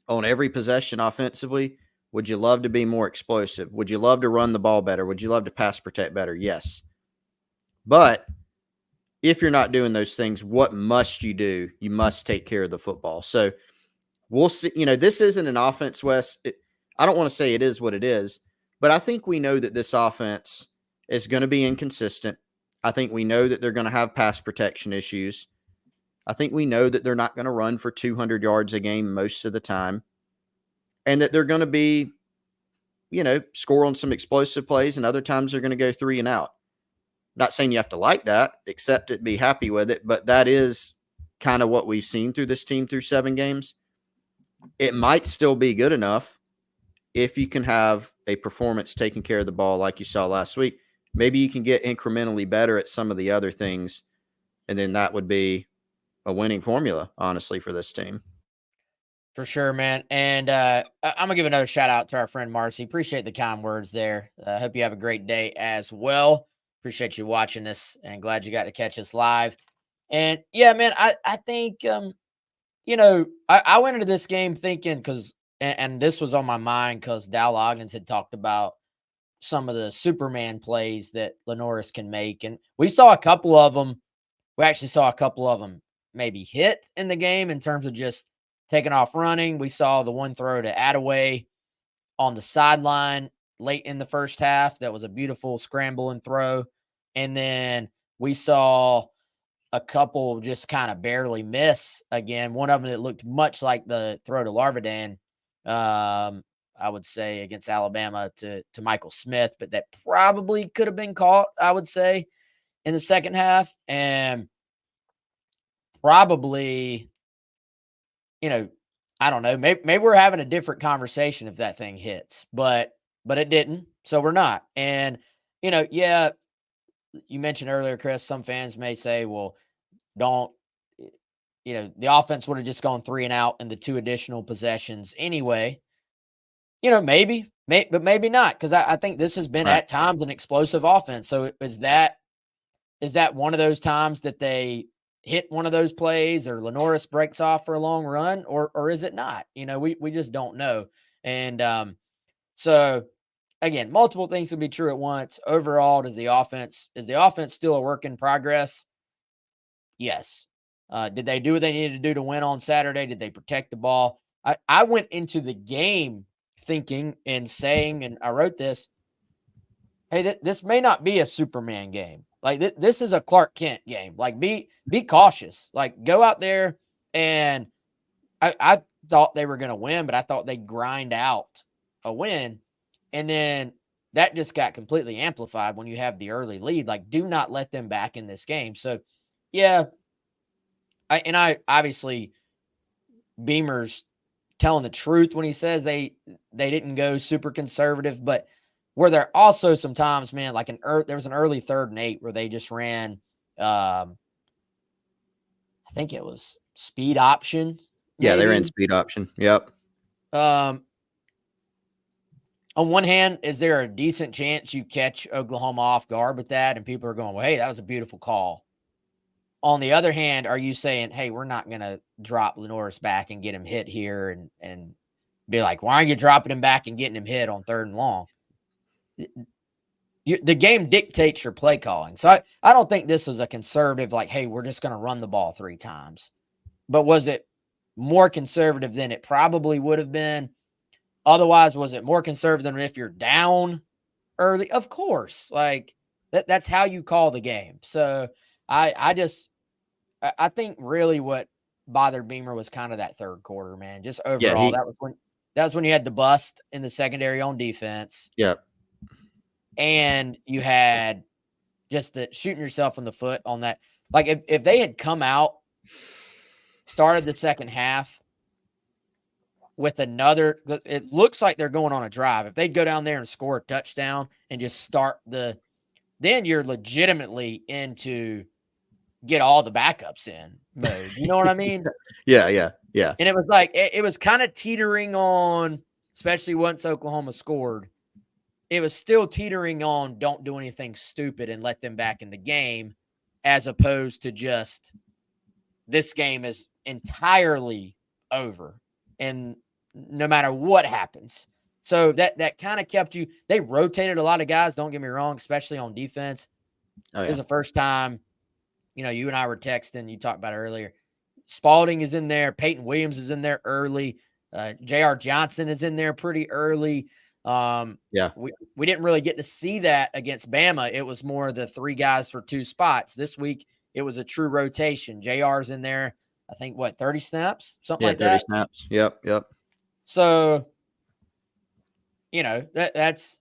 on every possession offensively? Would you love to be more explosive? Would you love to run the ball better? Would you love to pass protect better? Yes. But if you're not doing those things, what must you do? You must take care of the football. So we'll see. You know, this isn't an offense, Wes. I don't want to say it is what it is, but I think we know that this offense is going to be inconsistent. I think we know that they're going to have pass protection issues. I think we know that they're not going to run for 200 yards a game most of the time, and that they're going to be, you know, score on some explosive plays, and other times they're going to go 3 and out. Not saying you have to like that, accept it, be happy with it, but that is kind of what we've seen through this team through 7 games. It might still be good enough if you can have a performance taking care of the ball like you saw last week. Maybe you can get incrementally better at some of the other things, and then that would be a winning formula, honestly, for this team. For sure, man. And I'm going to give another shout out to our friend Marcy. Appreciate the kind words there. I hope you have a great day as well. Appreciate you watching this and glad you got to catch us live. And yeah, man, I think, you know, I went into this game thinking because, and this was on my mind because Dal Loggins had talked about some of the Superman plays that Lenoris can make. And we saw a couple of them. We actually saw a couple of them maybe hit in the game in terms of just taking off running. We saw the one throw to Attaway on the sideline late in the first half. That was a beautiful scramble and throw. And then we saw a couple just kind of barely miss again. One of them that looked much like the throw to Larvidan, I would say, against Alabama to Michael Smith, but that probably could have been caught, I would say, in the second half. And probably, you know, I don't know. Maybe we're having a different conversation if that thing hits, but it didn't. So we're not. And, you know, yeah, you mentioned earlier, Chris, some fans may say, well, don't, you know, the offense would have just gone 3 and out in the 2 additional possessions anyway. You know, maybe, but maybe not. Cause I think this has been at times an explosive offense. So is that one of those times that they hit one of those plays or Lenoris breaks off for a long run, or is it not? You know, we just don't know. And so again, multiple things can be true at once. Overall, is the offense still a work in progress? Yes. Did they do what they needed to do to win on Saturday? Did they protect the ball? I went into the game thinking and saying, and I wrote this, hey, this may not be a Superman game. Like this is a Clark Kent game. Like be cautious. Like go out there, and I thought they were going to win, but I thought they'd grind out a win, and then that just got completely amplified when you have the early lead. Like do not let them back in this game. So yeah, I obviously Beamer's telling the truth when he says they didn't go super conservative, but were there also some times, man, like there was an early 3rd and 8 where they just ran, I think it was speed option. Maybe. Yeah, they ran speed option. Yep. On one hand, is there a decent chance you catch Oklahoma off guard with that? And people are going, well, hey, that was a beautiful call. On the other hand, are you saying, hey, we're not going to drop Lenoris back and get him hit here and be like, why aren't you dropping him back and getting him hit on 3rd and long? the game dictates your play calling. So I don't think this was a conservative, like, hey, we're just going to run the ball 3 times. But was it more conservative than it probably would have been? Otherwise, was it more conservative than if you're down early? Of course. Like, that's how you call the game. So I think really what bothered Beamer was kind of that third quarter, man. Just Yeah, overall, that was when you had the bust in the secondary on defense. Yeah. And you had just the shooting yourself in the foot on that. Like, if they had come out, started the second half with another, it looks like they're going on a drive. If they'd go down there and score a touchdown and just start then you're legitimately into get all the backups in mode. You know what I mean? Yeah. And it was like, it was kind of teetering on, especially once Oklahoma scored. It was still teetering on don't do anything stupid and let them back in the game, as opposed to just this game is entirely over and no matter what happens. So that kind of kept you. They rotated a lot of guys, don't get me wrong, especially on defense. Oh, yeah. It was the first time, you and I were texting, you talked about it earlier. Spalding is in there. Peyton Williams is in there early. J.R. Johnson is in there pretty early. Yeah. We didn't really get to see that against Bama. It was more the 3 guys for 2 spots. This week, it was a true rotation. JR's in there, I think, 30 snaps? Something like 30 that. snaps. Yep. So, that's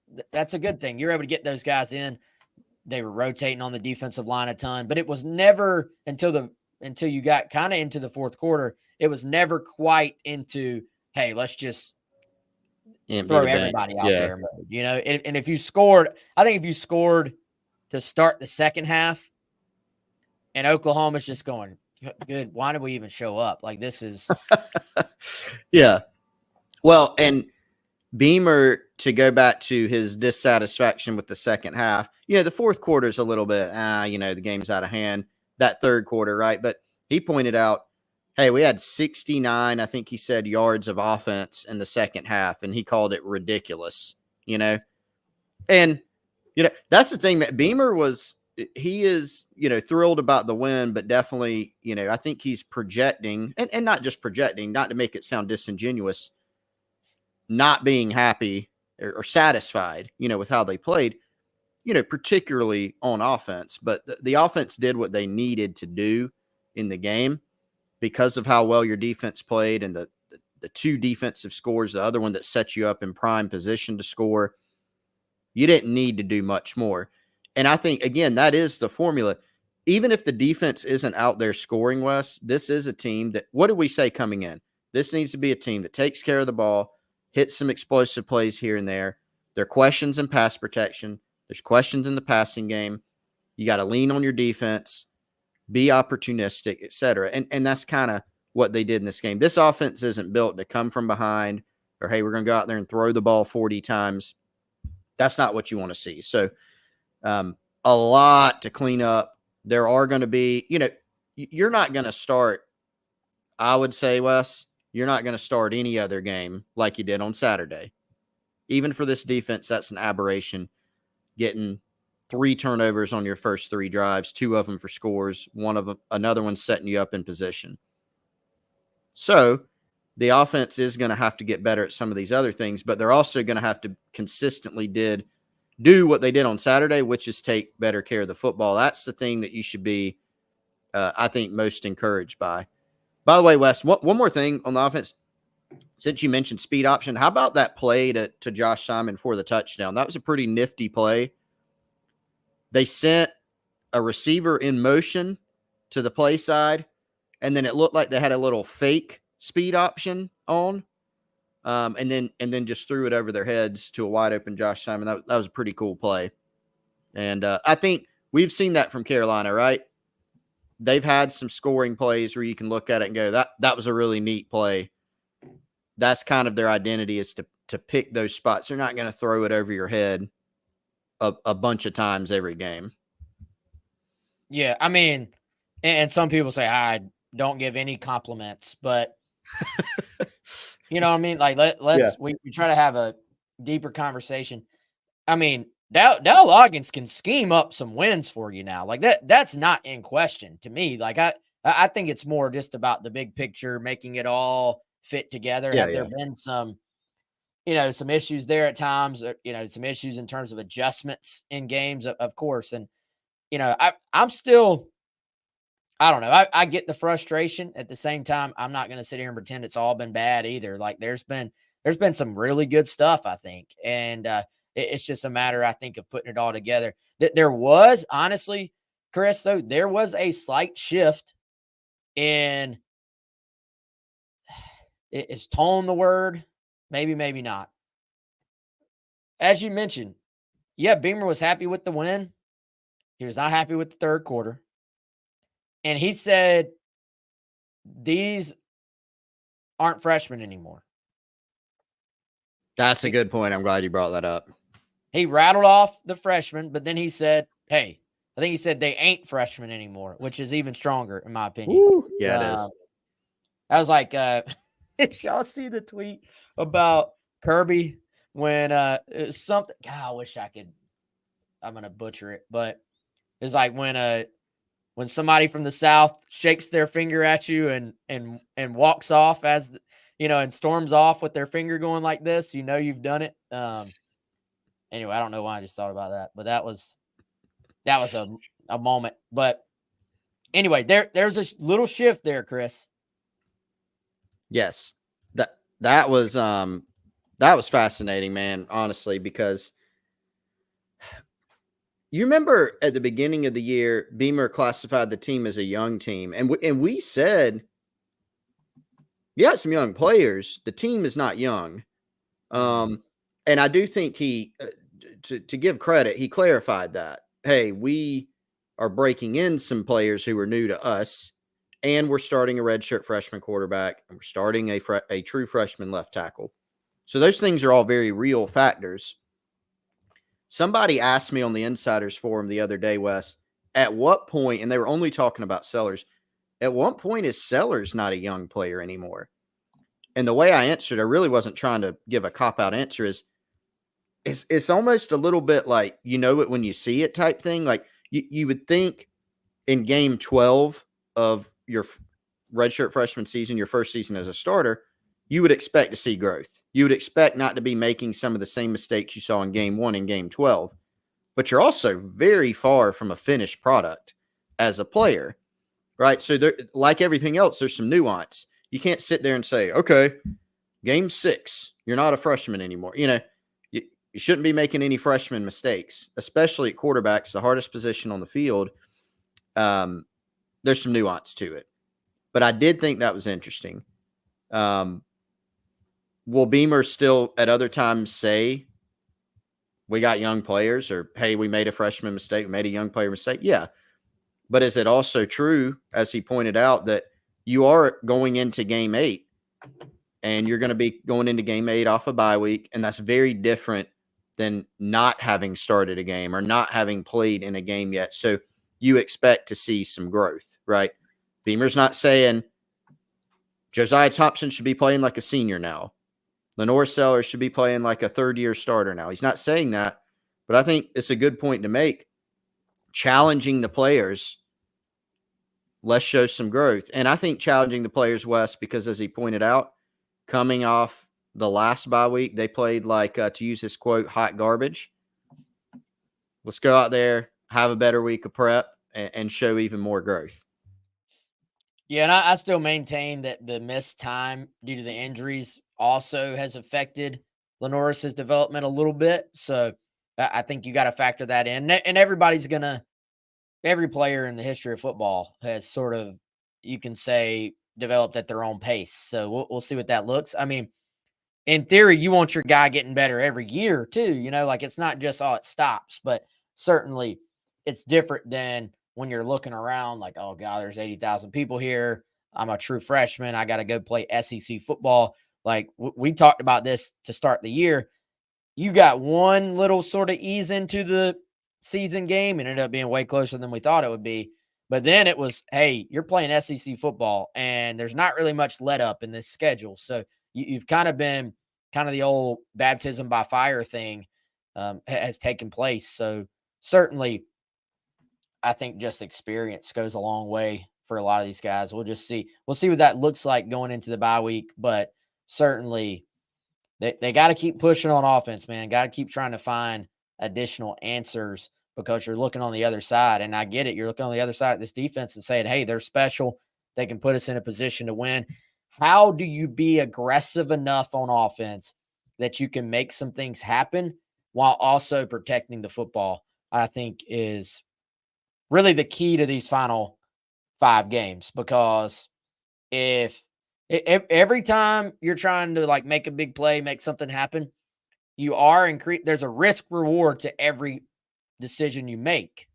a good thing. You're able to get those guys in. They were rotating on the defensive line a ton, but it was never until you got kind of into the fourth quarter, it was never quite into, hey, let's just throw everybody out there mode, and if you scored, I think if you scored to start the second half and Oklahoma's just going, good, why did we even show up? Like, this is. Yeah. Well, and Beamer, to go back to his dissatisfaction with the second half, the fourth quarter is a little bit, the game's out of hand, that third quarter, right? But he pointed out, hey, we had 69, I think he said, yards of offense in the second half, and he called it ridiculous, And, that's the thing that Beamer he is, thrilled about the win, but definitely, I think he's projecting, and not just projecting, not to make it sound disingenuous, not being happy or satisfied, with how they played, particularly on offense. But the offense did what they needed to do in the game because of how well your defense played and the 2 defensive scores, the other one that set you up in prime position to score. You didn't need to do much more. And I think, again, that is the formula. Even if the defense isn't out there scoring, Wes, this is a team that, what did we say coming in? This needs to be a team that takes care of the ball, hits some explosive plays here and there. There are questions in pass protection. There's questions in the passing game. You got to lean on your defense, be opportunistic, etc. And that's kind of what they did in this game. This offense isn't built to come from behind or, hey, we're going to go out there and throw the ball 40 times. That's not what you want to see. So a lot to clean up. There are going to be, you're not going to start, I would say, Wes, you're not going to start any other game like you did on Saturday. Even for this defense, that's an aberration. Getting 3 turnovers on your first 3 drives, 2 of them for scores, another one setting you up in position. So the offense is going to have to get better at some of these other things, but they're also going to have to consistently do what they did on Saturday, which is take better care of the football. That's the thing that you should be, I think, most encouraged by. By the way, Wes, one more thing on the offense. Since you mentioned speed option, how about that play to Josh Simon for the touchdown? That was a pretty nifty play. They sent a receiver in motion to the play side, and then it looked like they had a little fake speed option on, and then just threw it over their heads to a wide open Josh Simon. That was a pretty cool play. And I think we've seen that from Carolina, right? They've had some scoring plays where you can look at it and go, that was a really neat play. That's kind of their identity, is to pick those spots. They're not going to throw it over your head a bunch of times every game. Yeah, I mean, and some people say I don't give any compliments, but you know what I mean? Like, we try to have a deeper conversation. I mean, Dow Loggins can scheme up some wins for you now. Like that's not in question to me. Like I think it's more just about the big picture, making it all fit together. Yeah, Have there yeah. been some, some issues there at times, some issues in terms of adjustments in games, of course. And, I'm still, I don't know. I get the frustration. At the same time, I'm not going to sit here and pretend it's all been bad either. Like there's been some really good stuff, I think. And, it's just a matter, I think, of putting it all together. There was, honestly, Chris, though, there was a slight shift in, is tone the word? Maybe, maybe not. As you mentioned, yeah, Beamer was happy with the win. He was not happy with the third quarter. And he said, these aren't freshmen anymore. That's a good point. I'm glad you brought that up. He rattled off the freshmen, but then he said, hey, I think he said they ain't freshmen anymore, which is even stronger, in my opinion. Woo. Yeah, it is. I was like, did y'all see the tweet about Kirby when it was something? God, I wish I could. I'm going to butcher it, but it's like when somebody from the South shakes their finger at you and walks off and storms off with their finger going like this, you've done it. Anyway, I don't know why I just thought about that, but that was a moment. But anyway, there's a little shift there, Chris. Yes. That was fascinating, man, honestly, because you remember at the beginning of the year, Beamer classified the team as a young team, and we said, you got some young players. The team is not young, and I do think he, to give credit, he clarified that. Hey, we are breaking in some players who are new to us, and we're starting a redshirt freshman quarterback, and we're starting a true freshman left tackle. So those things are all very real factors. Somebody asked me on the Insiders Forum the other day, Wes, at what point, and they were only talking about Sellers, at what point is Sellers not a young player anymore? And the way I answered, I really wasn't trying to give a cop-out answer, is it's almost a little bit like you know it when you see it type thing. Like you would think in game 12 of your redshirt freshman season, your first season as a starter, you would expect to see growth. You would expect not to be making some of the same mistakes you saw in game 1 and game 12, but you're also very far from a finished product as a player, right? So there, like everything else, there's some nuance. You can't sit there and say, okay, game 6, you're not a freshman anymore. You shouldn't be making any freshman mistakes, especially at quarterbacks, the hardest position on the field. There's some nuance to it. But I did think that was interesting. Will Beamer still at other times say, we got young players, or, hey, we made a freshman mistake, we made a young player mistake? Yeah. But is it also true, as he pointed out, that you are going into game 8 and you're going to be going into game 8 off a bye week, and that's very different than not having started a game or not having played in a game yet. So you expect to see some growth, right? Beamer's not saying Josiah Thompson should be playing like a senior now. Lenore Sellers should be playing like a third-year starter now. He's not saying that, but I think it's a good point to make. Challenging the players, let's show some growth. And I think challenging the players, Wes, because as he pointed out, coming off the last bye week, they played like, to use his quote, hot garbage. Let's go out there, have a better week of prep, and show even more growth. Yeah, and I still maintain that the missed time due to the injuries also has affected Lenoris's development a little bit. So I think you got to factor that in. And every player in the history of football has sort of, you can say, developed at their own pace. So we'll see what that looks. I mean, in theory, you want your guy getting better every year too. Like it's not just, it stops, but certainly it's different than when you're looking around like, oh God, there's 80,000 people here. I'm a true freshman. I got to go play SEC football. Like we talked about this to start the year. You got one little sort of ease into the season game and ended up being way closer than we thought it would be. But then it was, hey, you're playing SEC football and there's not really much let up in this schedule. So you've kind of been the old baptism by fire thing. has taken place. So certainly, I think just experience goes a long way for a lot of these guys. We'll just see. We'll see what that looks like going into the bye week, but certainly they got to keep pushing on offense, man. Got to keep trying to find additional answers because you're looking on the other side. And I get it. You're looking on the other side of this defense and saying, hey, they're special. They can put us in a position to win. How do you be aggressive enough on offense that you can make some things happen while also protecting the football? I think is really the key to these final 5 games, because if every time you're trying to like make a big play, make something happen, you are there's a risk reward to every decision you make.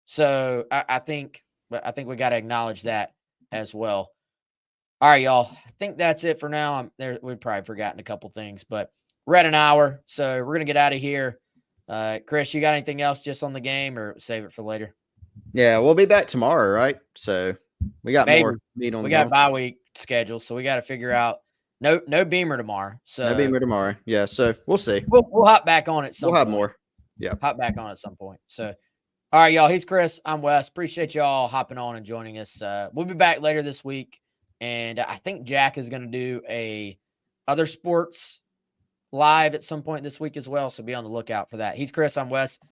So I think we got to acknowledge that as well. All right, y'all. I think that's it for now. We've probably forgotten a couple things, but we're at an hour, so we're gonna get out of here. Chris, you got anything else just on the game, or save it for later? Yeah, we'll be back tomorrow, right? So we got Maybe. more meat on We the got bone. bye week schedule, so we got to figure out no Beamer tomorrow. So No Beamer tomorrow. Yeah, so we'll see. We'll hop back on at some We'll have point. more. Yeah. Hop back on at some point. So all right, y'all. He's Chris. I'm Wes. Appreciate y'all hopping on and joining us. We'll be back later this week. And I think Jack is going to do a other sports live at some point this week as well. So be on the lookout for that. He's Chris. I'm Wes.